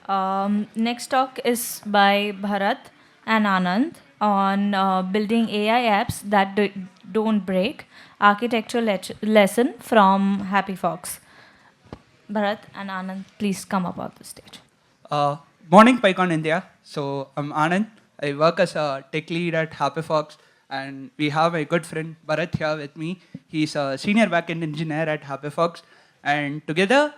Next talk is by Barath and Anand on building AI apps that don't break. Architecture lesson from HappyFox. Bharat and Anand, please come up on the stage. Uh, Morning, PyCon India. So I'm Anand. I work as a tech lead at HappyFox, and we have a good friend Barath here with me. He's a senior backend engineer at HappyFox, and together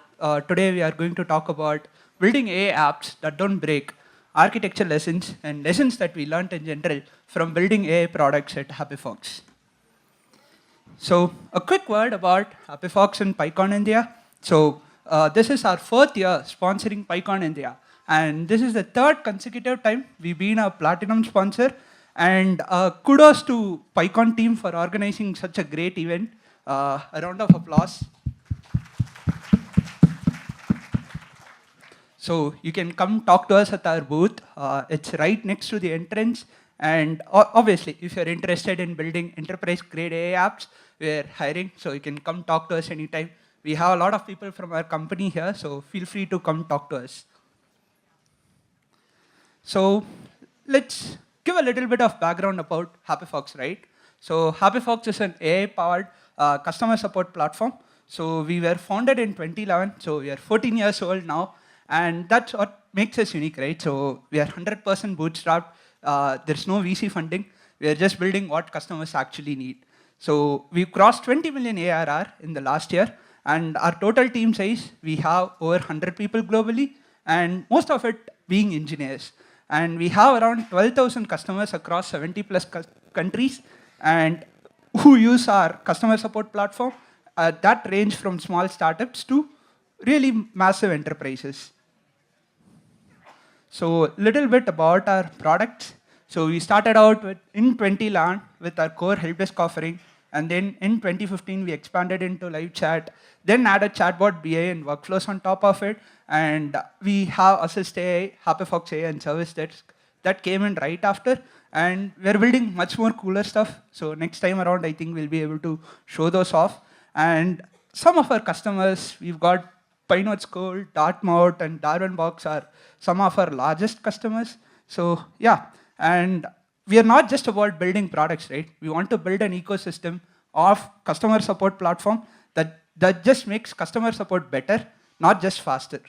today we are going to talk about building AI apps that don't break, architecture lessons, and lessons that we learned in general from building AI products at HappyFox. So a quick word about HappyFox and PyCon India. So this is our fourth year sponsoring PyCon India. And this is the third consecutive time we've been a platinum sponsor. And kudos to PyCon team for organizing such a great event. A round of applause. So you can come talk to us at our booth. It's right next to the entrance. And obviously, if you're interested in building enterprise-grade AI apps, we're hiring, so you can come talk to us anytime. We have a lot of people from our company here, so feel free to come talk to us. So let's give a little bit of background about HappyFox, right? So HappyFox is an AI-powered customer support platform. So we were founded in 2011, so we are 14 years old now. And that's what makes us unique, right? So we are 100% bootstrapped. There's no VC funding. We are just building what customers actually need. So we've crossed 20 million ARR in the last year. And our total team size, we have over 100 people globally, and most of it being engineers. And we have around 12,000 customers across 70 plus countries, and who use our customer support platform. That range from small startups to really massive enterprises. So little bit about our products. So we started out in 2011 with our core help desk offering, and then in 2015 we expanded into live chat, then added chatbot BA and workflows on top of it, and we have Assist AI, HappyFox AI, and Service Desk that came in right after, and we're building much more cooler stuff. So next time around, I think we'll be able to show those off. And some of our customers, we've got Pinot School, Dartmouth, and Darwin Box are some of our largest customers. So yeah, and we are not just about building products, right? We want to build an ecosystem of customer support platform that just makes customer support better, not just faster.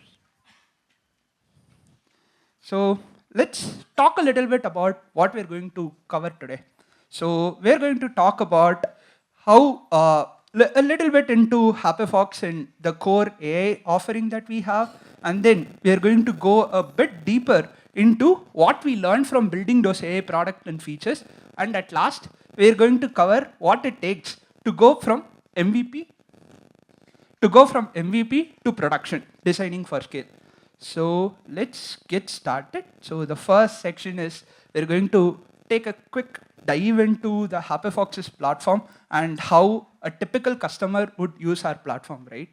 So let's talk a little bit about what we're going to cover today. So we're going to talk about how a little bit into HappyFox and the core AI offering that we have, and then we are going to go a bit deeper into what we learned from building those AI products and features, and at last we are going to cover what it takes to go from MVP to production, designing for scale. So let's get started. So the first section is we're going to take a quick dive into the HappyFox's platform and how a typical customer would use our platform, right?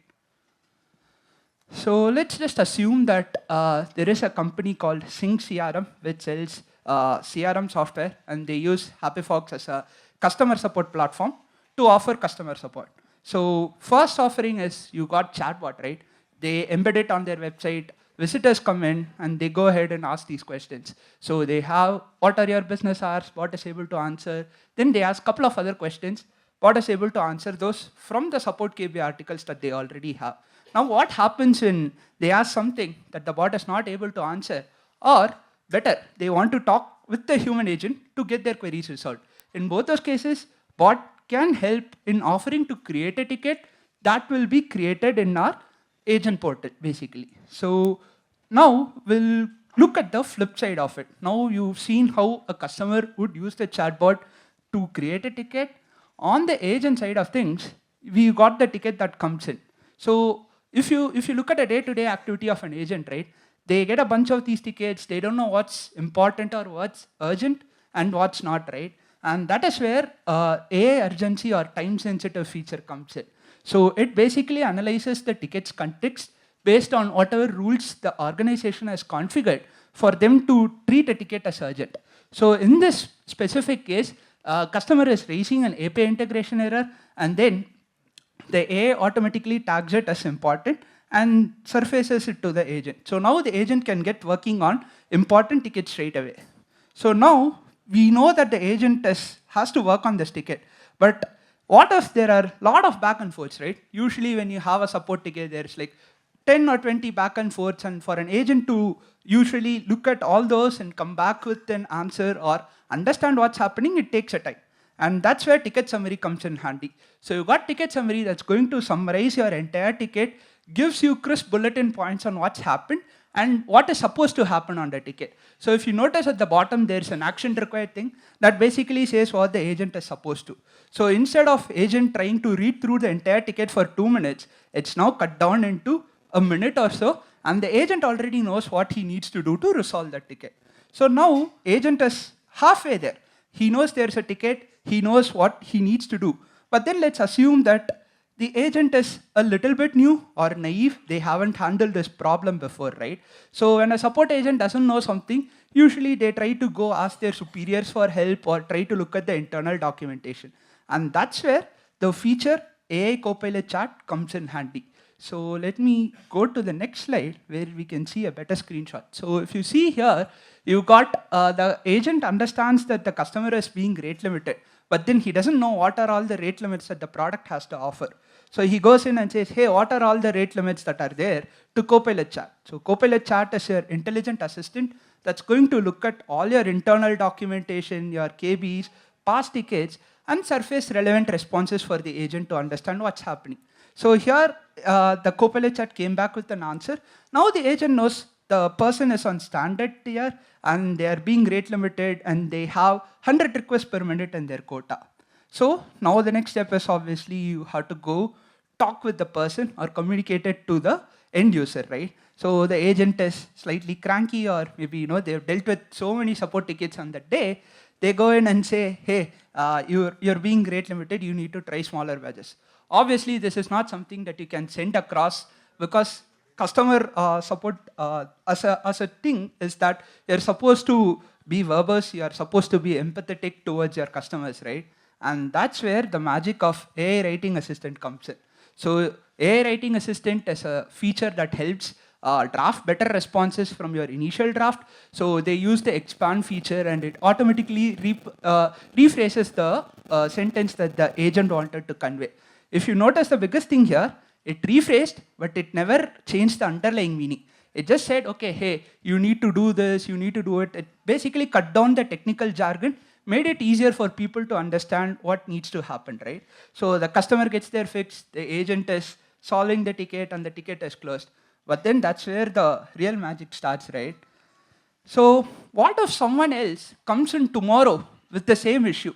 So let's just assume that there is a company called Sync CRM which sells CRM software, and they use HappyFox as a customer support platform to offer customer support. So first offering is you got chatbot, right? They embed it on their website. Visitors come in and they go ahead and ask these questions. So they have, what are your business hours? Bot is able to answer. Then they ask a couple of other questions. Bot is able to answer those from the support KB articles that they already have. Now what happens when they ask something that the bot is not able to answer, or better, they want to talk with the human agent to get their queries resolved? In both those cases, bot can help in offering to create a ticket that will be created in our agent portal, basically. So now we'll look at the flip side of it. Now you've seen how a customer would use the chatbot to create a ticket. On the agent side of things, we got the ticket that comes in. So if you look at a day-to-day activity of an agent, right, they get a bunch of these tickets. They don't know what's important or what's urgent and what's not, right? And that is where AI urgency or time-sensitive feature comes in. So it basically analyzes the ticket's context based on whatever rules the organization has configured for them to treat a ticket as urgent. So in this specific case, customer is raising an API integration error, and then the AI automatically tags it as important and surfaces it to the agent. So now the agent can get working on important tickets straight away. So now we know that the agent has to work on this ticket. But what if there are a lot of back and forths, right? Usually when you have a support ticket, there's like 10 or 20 back and forths, and for an agent to usually look at all those and come back with an answer or understand what's happening, it takes a time. And that's where ticket summary comes in handy. So you got ticket summary that's going to summarize your entire ticket, gives you crisp bulletin points on what's happened and what is supposed to happen on the ticket. So if you notice at the bottom, there's an action required thing that basically says what the agent is supposed to. So instead of agent trying to read through the entire ticket for 2 minutes, it's now cut down into a minute or so, and the agent already knows what he needs to do to resolve that ticket. So now agent is halfway there. He knows there's a ticket, he knows what he needs to do. But then let's assume that the agent is a little bit new or naive, they haven't handled this problem before, right? So when a support agent doesn't know something, usually they try to go ask their superiors for help or try to look at the internal documentation. And that's where the feature AI Copilot Chat comes in handy. So let me go to the next slide where we can see a better screenshot. So if you see here, you got the agent understands that the customer is being rate limited, but then he doesn't know what are all the rate limits that the product has to offer. So he goes in and says, hey, what are all the rate limits that are there to Copilot Chat? So Copilot Chat is your intelligent assistant that's going to look at all your internal documentation, your KBs, past tickets, and surface relevant responses for the agent to understand what's happening. So here, the Copilot Chat came back with an answer. Now the agent knows the person is on standard tier and they are being rate limited and they have 100 requests per minute in their quota. So now the next step is obviously you have to go talk with the person or communicate it to the end user, right? So the agent is slightly cranky or maybe they've dealt with so many support tickets on that day. They go in and say, hey, you're being rate limited, you need to try smaller badges. Obviously, this is not something that you can send across because customer support as a thing is that you're supposed to be verbose, you're supposed to be empathetic towards your customers, right? And that's where the magic of AI Writing Assistant comes in. So AI Writing Assistant is a feature that helps draft better responses from your initial draft. So they use the expand feature and it automatically rephrases the sentence that the agent wanted to convey. If you notice the biggest thing here, it rephrased, but it never changed the underlying meaning. It just said, okay, hey, you need to do this, you need to do it. It basically cut down the technical jargon, made it easier for people to understand what needs to happen, right? So the customer gets their fix, the agent is solving the ticket and the ticket is closed. But then that's where the real magic starts, right? So what if someone else comes in tomorrow with the same issue?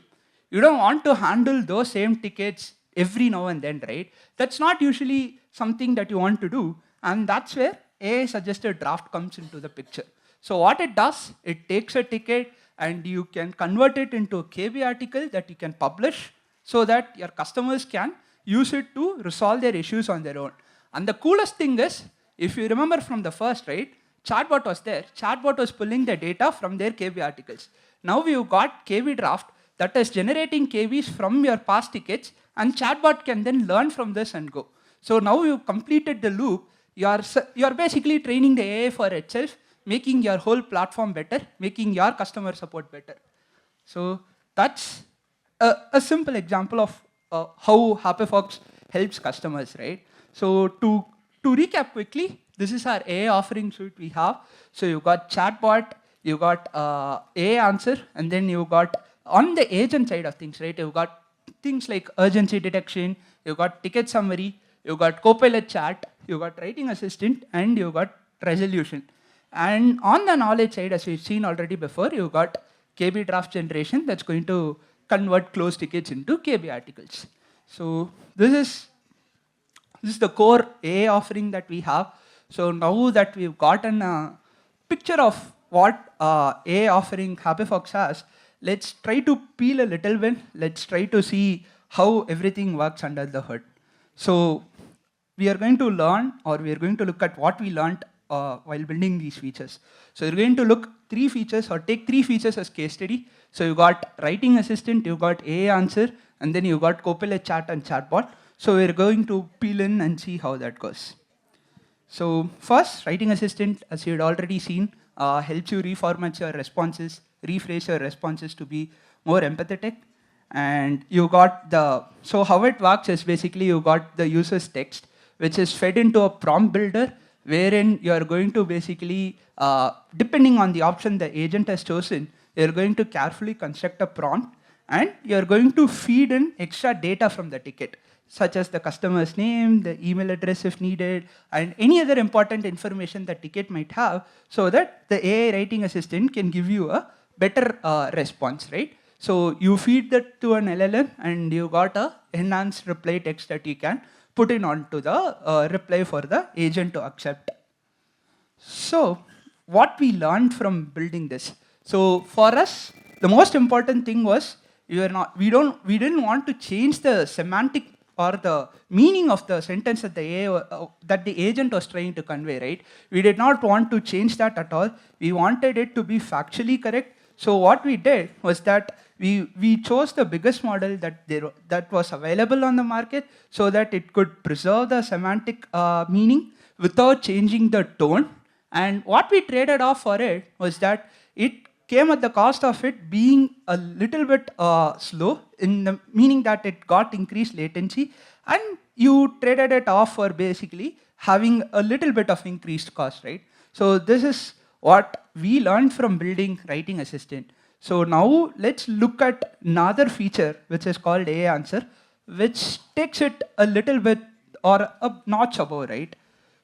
You don't want to handle those same tickets every now and then, right? That's not usually something that you want to do. And that's where AI suggested draft comes into the picture. So what it does, it takes a ticket and you can convert it into a KB article that you can publish so that your customers can use it to resolve their issues on their own. And the coolest thing is, if you remember from the first, right, chatbot was there. Chatbot was pulling the data from their KB articles. Now we've got KB draft that is generating KBs from your past tickets, and chatbot can then learn from this and go. So now you've completed the loop. You're basically training the AI for itself, making your whole platform better, making your customer support better. So that's a simple example of how HappyFox helps customers, right? So to recap quickly, this is our AI offering suite we have. So you've got chatbot, you've got AI answer, and then you've got on the agent side of things, right? You've got things like urgency detection, you've got ticket summary, you've got Copilot Chat, you've got writing assistant, and you've got resolution. And on the knowledge side, as we've seen already before, you've got KB draft generation that's going to convert closed tickets into KB articles. So this is the core AI offering that we have. So now that we've gotten a picture of what AI offering HappyFox has, let's try to peel a little bit. Let's try to see how everything works under the hood. So we are going to learn, or we are going to look at what we learned while building these features. So you're going to look 3 features or take 3 features as case study. So you got writing assistant, you got AI answer, and then you got Copilot Chat and chatbot. So we're going to peel in and see how that goes. So first, writing assistant, as you had already seen, helps you reformat your responses, rephrase your responses to be more empathetic. And you got so how it works is basically you got the user's text, which is fed into a prompt builder, wherein you are going to basically, depending on the option the agent has chosen, you're going to carefully construct a prompt, and you're going to feed in extra data from the ticket, such as the customer's name, the email address if needed, and any other important information that ticket might have, so that the AI writing assistant can give you a better response, right? So you feed that to an LLM, and you got a enhanced reply text that you can put in onto the reply for the agent to accept. So what we learned from building this. So for us, the most important thing was we didn't want to change the semantic or the meaning of the sentence that that the agent was trying to convey, right? We did not want to change that at all. We wanted it to be factually correct. So what we did was that we chose the biggest model that was available on the market, so that it could preserve the semantic meaning without changing the tone. And what we traded off for it was that it came at the cost of it being a little bit slow, in the meaning that it got increased latency, and you traded it off for basically having a little bit of increased cost, right? So this is what we learned from building writing assistant. So now let's look at another feature which is called AI answer, which takes it a little bit or a notch above, right?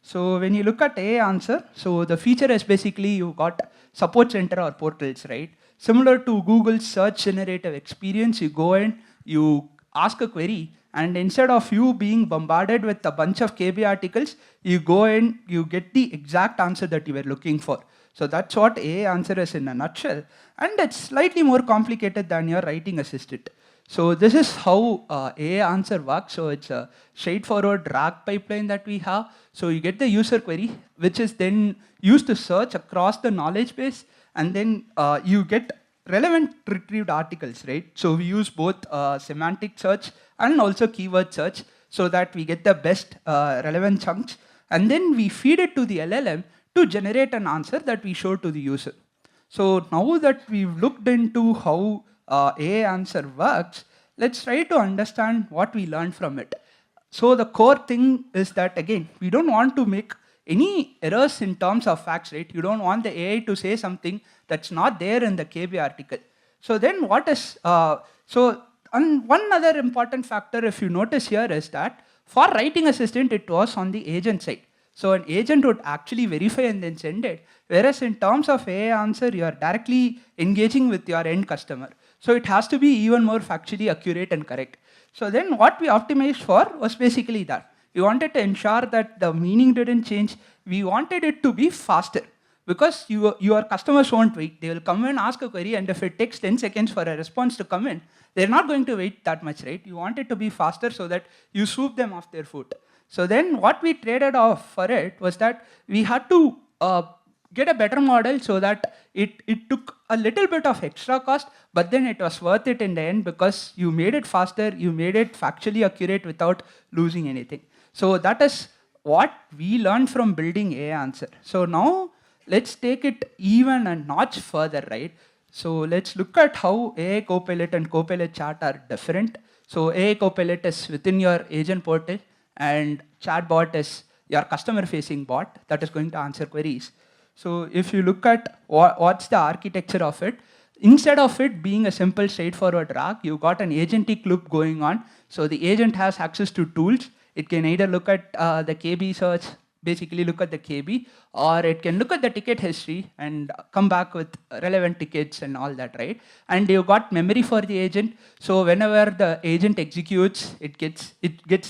So when you look at AI answer, so the feature is basically you got support center or portals, right? Similar to Google's search generative experience, you go in, you ask a query, and instead of you being bombarded with a bunch of KB articles, you go in, you get the exact answer that you were looking for. So that's what AI answer is in a nutshell. And it's slightly more complicated than your writing assistant. So this is how AI answer works. So it's a straightforward RAG pipeline that we have. So you get the user query, which is then used to search across the knowledge base, and then you get relevant retrieved articles, right? So we use both semantic search and also keyword search, so that we get the best relevant chunks, and then we feed it to the LLM to generate an answer that we show to the user. So now that we've looked into how AI answer works, let's try to understand what we learned from it. So the core thing is that, again, we don't want to make any errors in terms of facts, right? You don't want the AI to say something that's not there in the KB article. So then what is, and one other important factor, if you notice here, is that for writing assistant, it was on the agent side. So an agent would actually verify and then send it. Whereas in terms of AI answer, you are directly engaging with your end customer. So it has to be even more factually accurate and correct. So then what we optimized for was basically that. We wanted to ensure that the meaning didn't change. We wanted it to be faster, because your customers won't wait. They will come and ask a query, and if it takes 10 seconds for a response to come in, they're not going to wait that much, right? You want it to be faster so that you swoop them off their foot. So then what we traded off for it was that we had to get a better model, so that it took a little bit of extra cost, but then it was worth it in the end, because you made it faster, you made it factually accurate without losing anything. So that is what we learned from building AI answer. So now let's take it even a notch further, right? So let's look at how AI Copilot and Copilot Chat are different. So AI Copilot is within your agent portal, and chatbot is your customer-facing bot that is going to answer queries. So if you look at what's the architecture of it, instead of it being a simple straightforward RAG, you got an agentic loop going on. So the agent has access to tools. It can either look at the KB search, basically look at the KB, or it can look at the ticket history and come back with relevant tickets and all that, right? And you got memory for the agent. So whenever the agent executes, it gets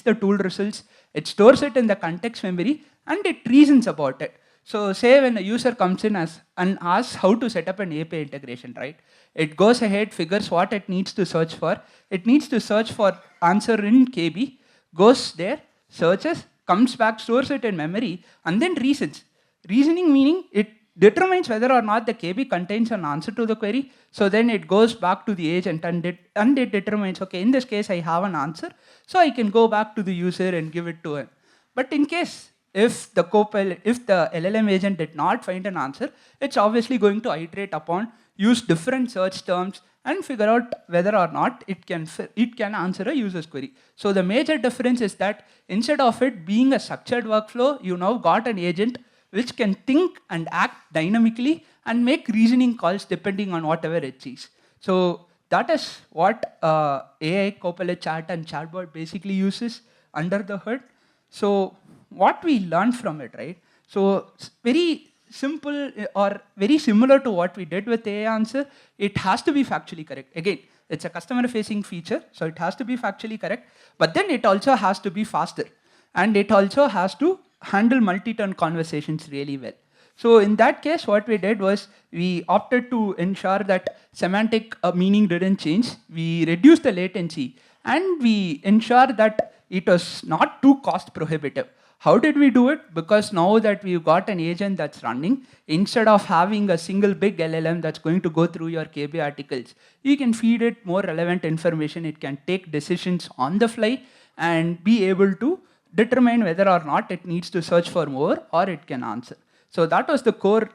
the tool results, it stores it in the context memory, and it reasons about it. So say when a user comes in and asks how to set up an API integration, right? It goes ahead, figures what it needs to search for. It needs to search for answer in KB, goes there, searches, comes back, stores it in memory, and then reasons. Reasoning meaning it determines whether or not the KB contains an answer to the query. So then it goes back to the agent, and it determines, okay, in this case I have an answer, so I can go back to the user and give it to him. But in case if the if the LLM agent did not find an answer, it's obviously going to iterate upon, use different search terms, and figure out whether or not it can answer a user's query. So the major difference is that instead of it being a structured workflow, you now got an agent which can think and act dynamically and make reasoning calls depending on whatever it sees. So that is what AI Copilot Chat and Chatbot basically uses under the hood. So what we learned from it, right? So very simple or very similar to what we did with AI answer, it has to be factually correct. Again, it's a customer facing feature, so it has to be factually correct, but then it also has to be faster. And it also has to handle multi-turn conversations really well. So in that case, what we did was we opted to ensure that semantic meaning didn't change. We reduced the latency and we ensure that it was not too cost prohibitive. How did we do it? Because now that we've got an agent that's running, instead of having a single big LLM that's going to go through your KB articles, you can feed it more relevant information. It can take decisions on the fly and be able to determine whether or not it needs to search for more or it can answer. So that was the core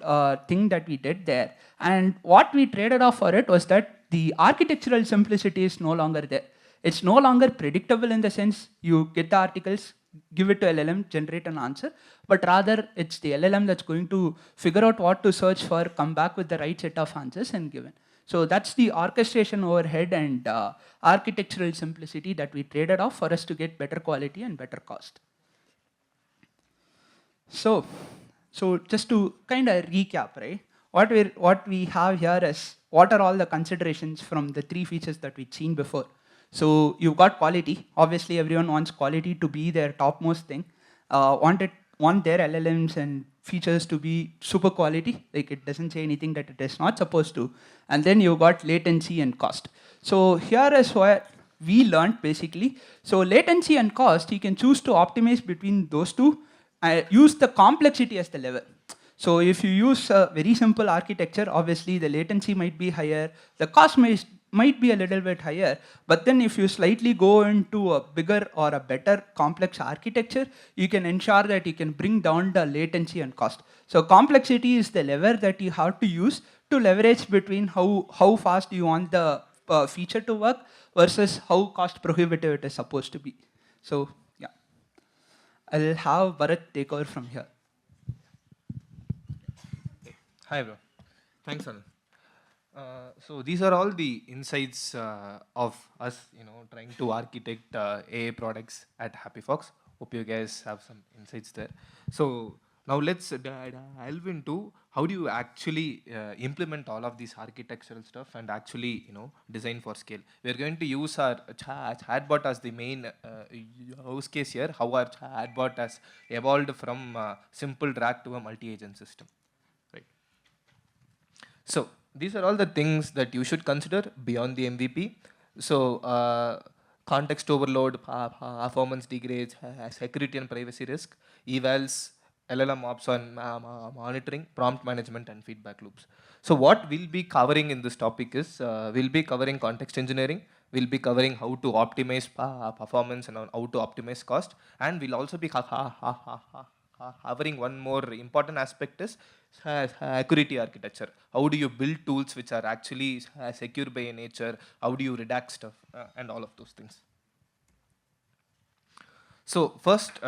thing that we did there. And what we traded off for it was that the architectural simplicity is no longer there. It's no longer predictable in the sense you get the articles, give it to LLM, generate an answer, but rather it's the LLM that's going to figure out what to search for, come back with the right set of answers and given. So that's the orchestration overhead and architectural simplicity that we traded off for us to get better quality and better cost. So just to kind of recap, right? What we have here is what are all the considerations from the three features that we've seen before. So you've got quality. Obviously, everyone wants quality to be their topmost thing. Want their LLMs and features to be super quality. Like it doesn't say anything that it is not supposed to. And then you've got latency and cost. So here is what we learned basically. So latency and cost, you can choose to optimize between those two. Use the complexity as the lever. So if you use a very simple architecture, obviously the latency might be higher, the cost might be a little bit higher, but then if you slightly go into a bigger or a better complex architecture, you can ensure that you can bring down the latency and cost. So complexity is the lever that you have to use to leverage between how fast you want the feature to work versus how cost prohibitive it is supposed to be. So yeah, I'll have Barath take over from here. Hi, bro. Thanks, Anand. So these are all the insights of us, trying to architect AI products at HappyFox. Hope you guys have some insights there. So now let's delve into how do you actually implement all of these architectural stuff and actually, design for scale. We're going to use our chatbot as the main use case here. How our chatbot has evolved from simple drag to a multi-agent system. So these are all the things that you should consider beyond the MVP. So context overload, performance degrades, security and privacy risk, evals, LLM ops on monitoring, prompt management and feedback loops. So what we'll be covering in this topic is, we'll be covering context engineering, we'll be covering how to optimize performance and how to optimize cost, and we'll also be covering one more important aspect is security architecture. How do you build tools which are actually secure by nature? How do you redact stuff and all of those things? So first,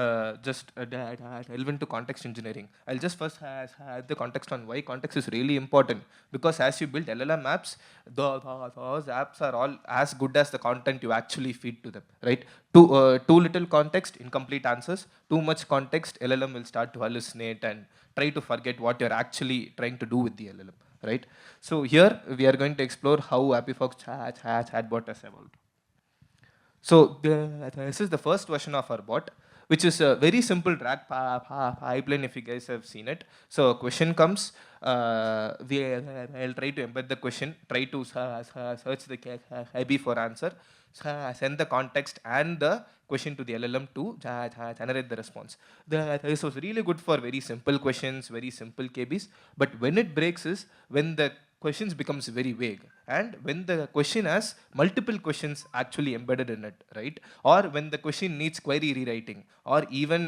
just delve into context engineering. I'll just first have the context on why context is really important. Because as you build LLM apps, those apps are all as good as the content you actually feed to them, right? Too little context, incomplete answers. Too much context, LLM will start to hallucinate and try to forget what you're actually trying to do with the LLM, right? So here we are going to explore how HappyFox chatbot has evolved. So this is the first version of our bot, which is a very simple drag pipeline if you guys have seen it. So a question comes, I'll try to embed the question, try to search the KB for answer, send the context and the question to the LLM to generate the response. This was really good for very simple questions, very simple KBs, but when it breaks is when the questions becomes very vague. And when the question has multiple questions actually embedded in it, right? Or when the question needs query rewriting, or even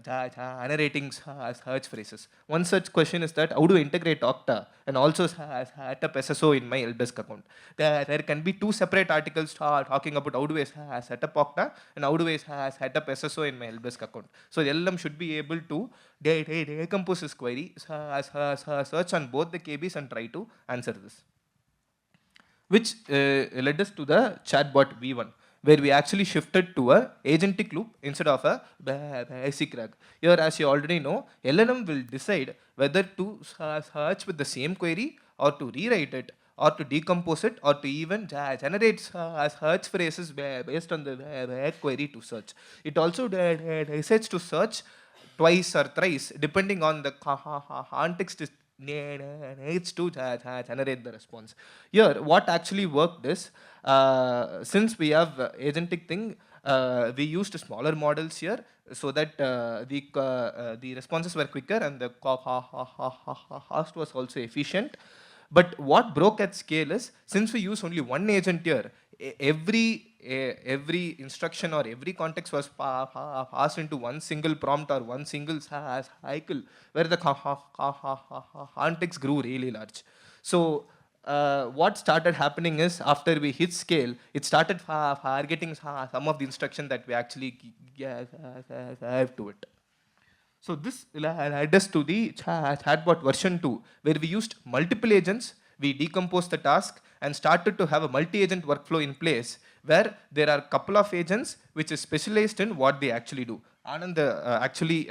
generating search phrases. One such question is that how do I integrate Okta and also set up SSO in my helpdesk account? There can be two separate articles talking about how do I set up Okta and how do I set up SSO in my helpdesk account. So the LLM should be able to decompose this query, search on both the KBs and try to answer this. Which led us to the chatbot V1, where we actually shifted to a agentic loop instead of a basic RAG. Here, as you already know, LLM will decide whether to search with the same query or to rewrite it or to decompose it or to even generate search phrases based on the query to search. It also decides to search twice or thrice depending on the context is needs to generate the response. Here, what actually worked is, since we have agentic thing, we used smaller models here so that the responses were quicker and the cost was also efficient. But what broke at scale is, since we use only one agent here, every instruction or every context was passed into one single prompt or one single cycle, where the context grew really large. So what started happening is, after we hit scale, it started forgetting some of the instruction that we actually gave to it. So this led us to the chatbot version 2, where we used multiple agents, we decomposed the task and started to have a multi-agent workflow in place, where there are a couple of agents which is specialized in what they actually do. Anand actually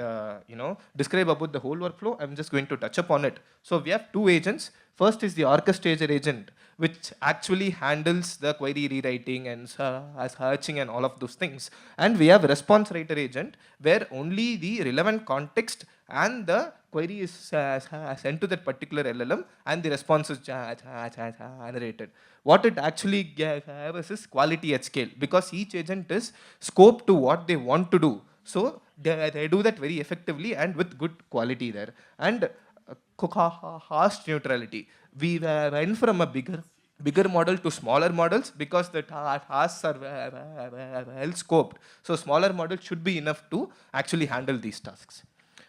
describe about the whole workflow. I'm just going to touch upon it. So we have two agents. First is the orchestrator agent, which actually handles the query rewriting and searching and all of those things. And we have a response writer agent, where only the relevant context and the query is sent to that particular LLM and the response is generated. What it actually gives is quality at scale, because each agent is scoped to what they want to do. So they do that very effectively and with good quality there. And cost neutrality. We went from a bigger model to smaller models because the tasks are well scoped. So smaller models should be enough to actually handle these tasks.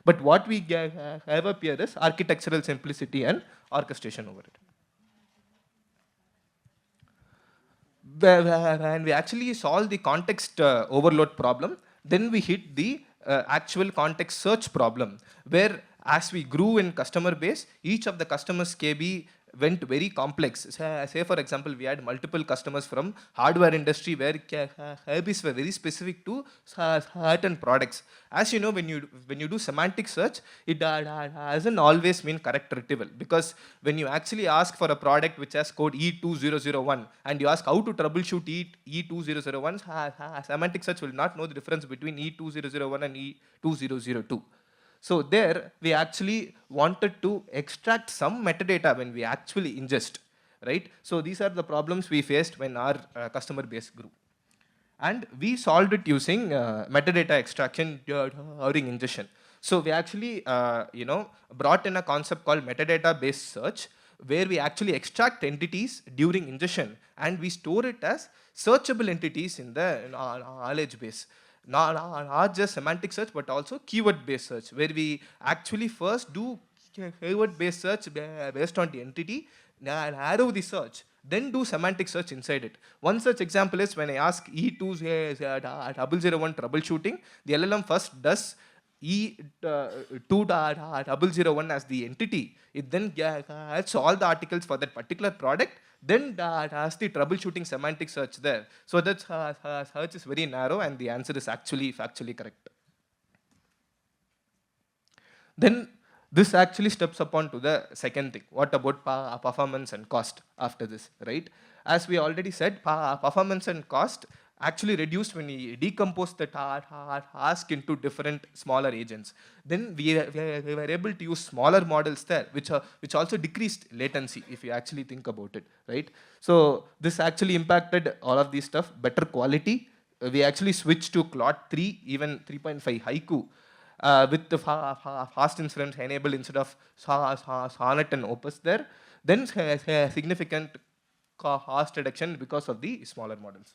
But what we have up here is architectural simplicity and orchestration over it. When we actually solve the context overload problem, then we hit the actual context search problem, where as we grew in customer base, each of the customers KB went very complex. Say for example, we had multiple customers from hardware industry where KBs were very specific to certain products. As you know, when you do semantic search, it doesn't always mean correct retrieval, because when you actually ask for a product which has code E2001 and you ask how to troubleshoot E2001, semantic search will not know the difference between E2001 and E2002. So there, we actually wanted to extract some metadata when we actually ingest, right? So these are the problems we faced when our customer base grew. And we solved it using metadata extraction during ingestion. So we actually, brought in a concept called metadata-based search, where we actually extract entities during ingestion and we store it as searchable entities in the knowledge base. Not just semantic search, but also keyword-based search, where we actually first do keyword-based search based on the entity, narrow the search, then do semantic search inside it. One such example is when I ask E2001 troubleshooting, the LLM first does E2001 as the entity. It then gets all the articles for that particular product, then has the troubleshooting semantic search there. So that search is very narrow and the answer is actually factually correct. Then this actually steps upon to the second thing. What about performance and cost after this, right? As we already said, performance and cost actually reduced when we decompose the task into different smaller agents. Then we were able to use smaller models there, which also decreased latency, if you actually think about it, right? So this actually impacted all of these stuff, better quality. We actually switched to Claude 3, even 3.5 Haiku. with the fast inference enabled instead of Sonnet and Opus there, then significant cost reduction because of the smaller models.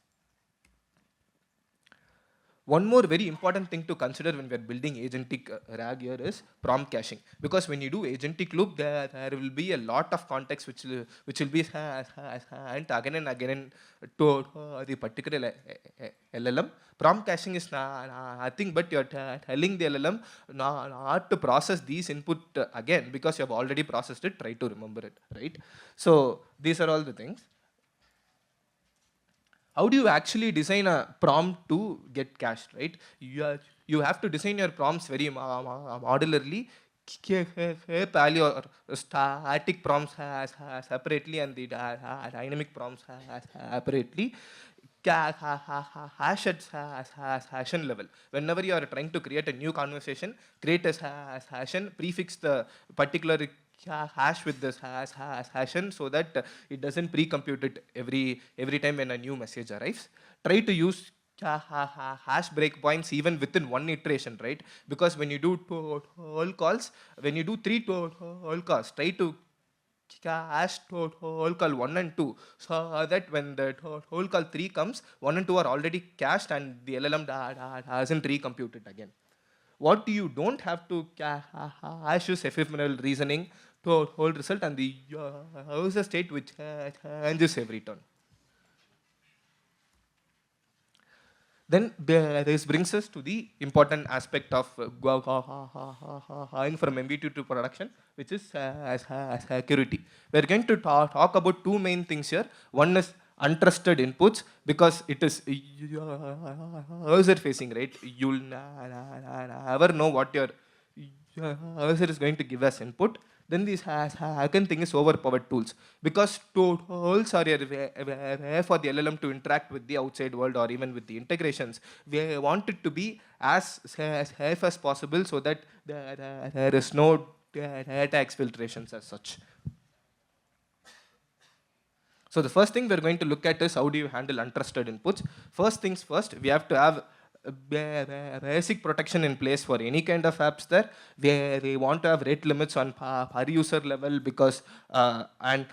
One more very important thing to consider when we are building agentic RAG here is prompt caching. Because when you do agentic loop, there will be a lot of context which will be sent again and again to the particular LLM. Prompt caching is nothing but you're telling the LLM not to process these input again because you have already processed it, try to remember it, right? So these are all the things. How do you actually design a prompt to get cached, right? You have to design your prompts very modularly, keep all your static prompts separately and the dynamic prompts separately. Hash at hashing level. Whenever you are trying to create a new conversation, create a hashing, prefix the particular hash with this hashing so that it doesn't pre-compute it every time when a new message arrives. Try to use hash breakpoints even within one iteration, right? Because when you do toll calls, when you do 3 toll calls, try to hash toll call 1 and 2 so that when the toll call 3 comes, 1 and 2 are already cached and the LLM hasn't recomputed again. What you don't have to hash is ephemeral reasoning to hold result and the user state which changes every turn. Then this brings us to the important aspect of going from MV2 to production, which is security. We're going to talk about two main things here. One is untrusted inputs because it is user facing, right? You'll never know what your user is going to give as input. Then this second thing is overpowered tools because tools are a way for the LLM to interact with the outside world or even with the integrations. We want it to be as safe as possible so that there is no data exfiltrations as such. So the first thing we're going to look at is how do you handle untrusted inputs. First things first, we have to have basic protection in place for any kind of apps there. We want to have rate limits on per user level because and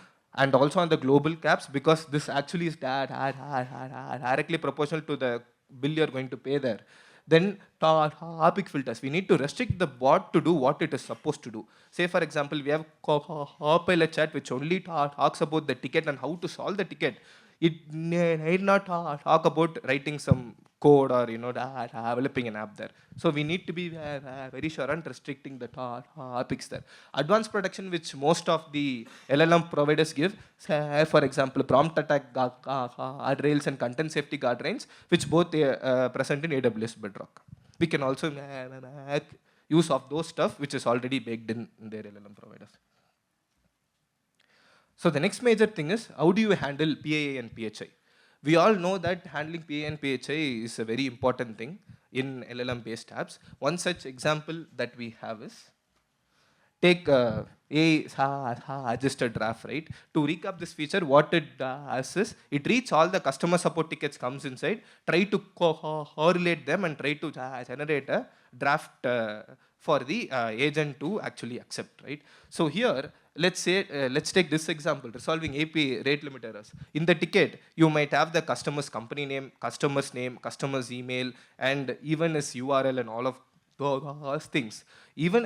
also on the global caps because this actually is directly proportional to the bill you're going to pay there. Then topic filters. We need to restrict the bot to do what it is supposed to do. Say for example, we have Copilot chat which only talks about the ticket and how to solve the ticket. It need not talk about writing some code or developing an app there. So we need to be very sure on restricting the topics there. Advanced protection which most of the LLM providers give, say, for example, prompt attack guardrails and content safety guardrails, which both present in AWS Bedrock. We can also make use of those stuff which is already baked in their LLM providers. So the next major thing is how do you handle PII and PHI? We all know that handling PII and PHI is a very important thing in LLM based apps. One such example that we have is take a adjusted draft, right? To recap this feature, what it does is it reads all the customer support tickets comes inside, try to correlate them and try to generate a draft for the agent to actually accept, right? So here, let's take this example, resolving API rate limit errors. In the ticket, you might have the customer's company name, customer's email, and even his URL and all of those things. Even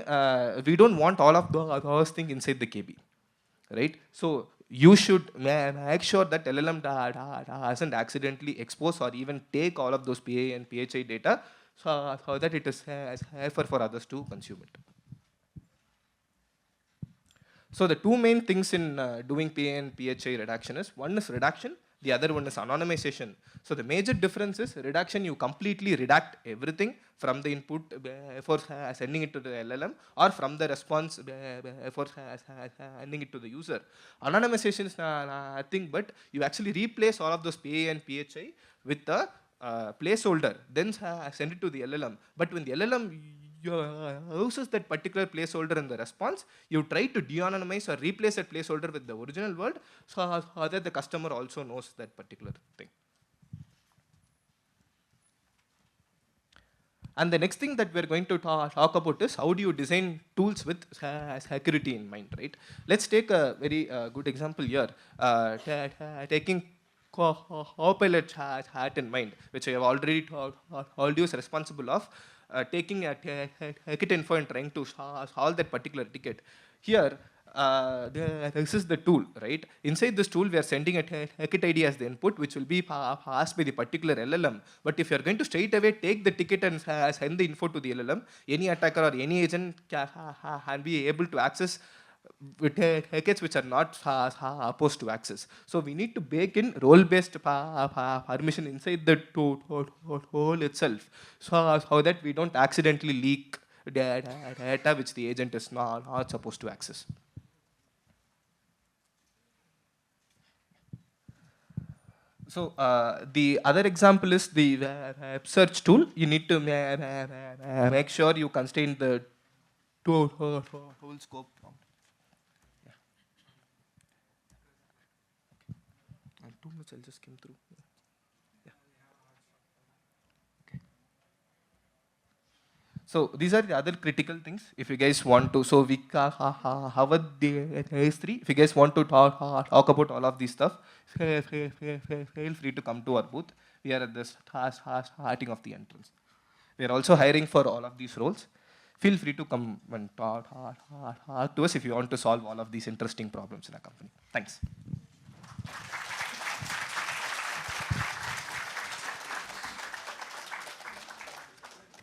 we don't want all of those things inside the KB, right? So you should make sure that LLM doesn't accidentally expose or even take all of those PA and PHI data so that it is safer for others to consume it. So the two main things in doing PA and PHI redaction is, one is redaction, the other one is anonymization. So the major difference is redaction, you completely redact everything from the input before sending it to the LLM or from the response before sending it to the user. Anonymization is nothing but you actually replace all of those PA and PHI with a placeholder, then send it to the LLM. But when the LLM uses that particular placeholder in the response, you try to de-anonymize or replace that placeholder with the original word so that the customer also knows that particular thing. And the next thing that we're going to talk about is how do you design tools with security in mind, right? Let's take a very good example here. Taking Copilot hat in mind, which I have already told you is responsible of taking a ticket info and trying to solve that particular ticket. Here, this is the tool, right? Inside this tool, we are sending a ticket ID as the input, which will be passed by the particular LLM. But if you are going to straight away take the ticket and send the info to the LLM, any attacker or any agent can be able to access with tickets which are not opposed to access. So we need to bake in role-based permission inside the tool itself, so that we don't accidentally leak data which the agent is not supposed to access. So the other example is the web search tool. You need to make sure you constrain the tool scope. Yeah. And 2 minutes, I'll just skim through. Yeah. Okay. So these are the other critical things. If you guys want to, so we covered these three. If you guys want to talk about all of these stuff, feel free to come to our booth. We are at the starting of the entrance. We are also hiring for all of these roles. Feel free to come and talk to us if you want to solve all of these interesting problems in our company. Thanks.